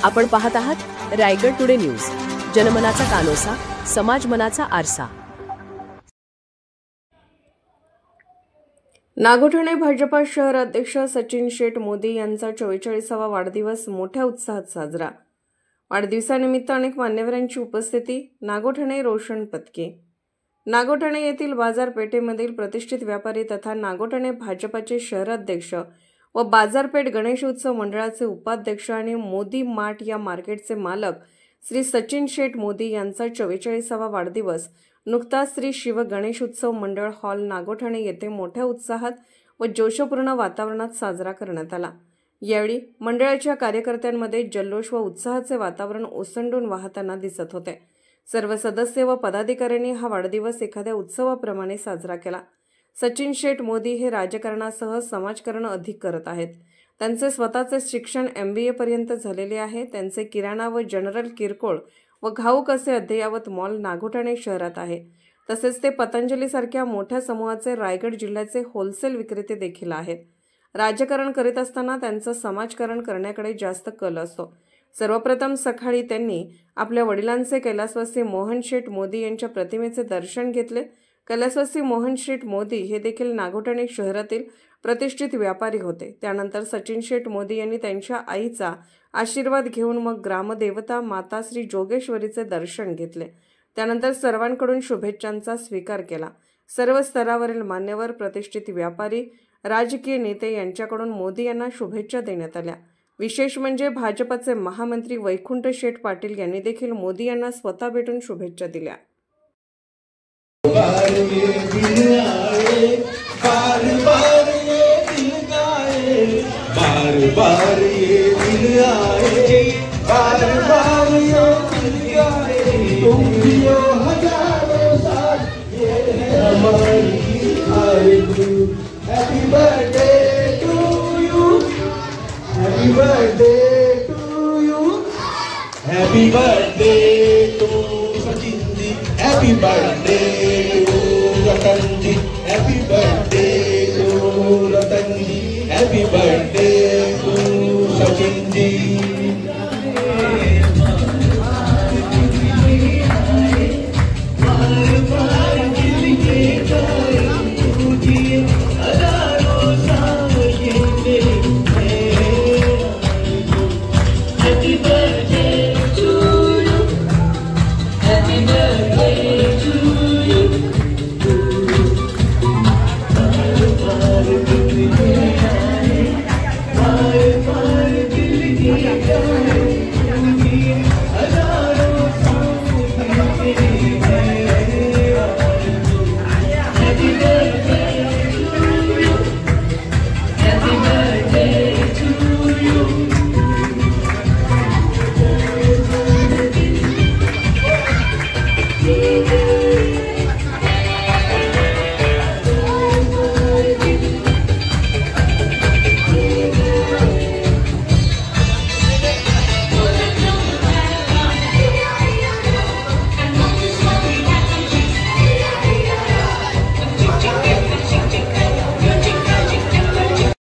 आपण पाहत आहात रायगड टुडे न्यूज, जनमनाचा कानोसा, समाज मनाचा आरसा। नागोठणे भाजपा शहर अध्यक्ष सचिन शेठ मोदी यांचा 44वा वाढदिवस मोठ्या उत्साहात साजरा। वाढदिवसानिमित्त अनेक मान्यवरांची उपस्थिती। नागोठणे रोशन पत्के। नागोठणे येथील बाजारपेठेमधील प्रतिष्ठित व्यापारी तथा नागोठणे भाजपाचे शहराध्यक्ष व बाजारपेठ गणेश उत्सव मंडळाचे उपाध्यक्ष आणि मोदी मार्ट या मार्केटचे मालक श्री सचिन शेठ मोदी यांचा 44वा वाढदिवस नुकताच श्री शिव गणेश उत्सव मंडळ हॉल नागोठणे येथे मोठ्या उत्साहात व जोशपूर्ण वातावरणात साजरा करण्यात आला। यावेळी मंडळाच्या कार्यकर्त्यांमध्ये जल्लोष व उत्साहाचे वातावरण ओसंडून वाहताना दिसत होते। सर्व सदस्य व पदाधिकाऱ्यांनी हा वाढदिवस एखाद्या उत्सवाप्रमाणे साजरा केला। सचिन शेठ मोदी हे राजकारणासह समाजकारण अधिक करत आहेत। त्यांचे स्वतःचे शिक्षण MBA पर्यंत झालेले आहे। त्यांचे किराणा व जनरल किरकोळ व घाऊक असे अद्ययावत मॉल नागोठणे शहरात आहे। तसेच ते पतंजली सारख्या मोठ्या समूहाचे रायगड जिल्ह्याचे होलसेल विक्रेते देखील आहेत। राजकारण करीत असताना त्यांचा समाजकारण करण्याकडे जास्त कल असतो। सर्वप्रथम सकाळी त्यांनी आपल्या वडिलांचे कैलासवासी मोहन शेठ मोदी यांच्या प्रतिमेचे दर्शन घेतले। कैलासवासी मोहन शेठ मोदी हे देखील नागोठणे शहरातील प्रतिष्ठित व्यापारी होते। त्यानंतर सचिन शेठ मोदी यांनी त्यांच्या आईचा आशीर्वाद घेऊन मग ग्रामदेवता माता श्री जोगेश्वरीचे दर्शन घेतले। त्यानंतर सर्वांकडून शुभेच्छांचा स्वीकार केला। सर्व स्तरावरील मान्यवर, प्रतिष्ठित व्यापारी, राजकीय नेते यांच्याकडून मोदी यांना शुभेच्छा देण्यात आल्या। विशेष म्हणजे भाजपचे महामंत्री वैकुंठ शेठ पाटील यांनी देखील मोदी यांना स्वतः भेटून शुभेच्छा दिल्या। बार ये दिल आए, बार बार ये दिल गाए, बार बार ये दिल आए, बार बार ये दिल गाए। तुम जियो हजारों साल, ये है हमारी आरज़ू। Happy birthday to you, happy birthday to you, happy birthday to Sachin ji, happy birthday Ratan ji, happy birthday to Ratan ji, happy birthday to Sachin G.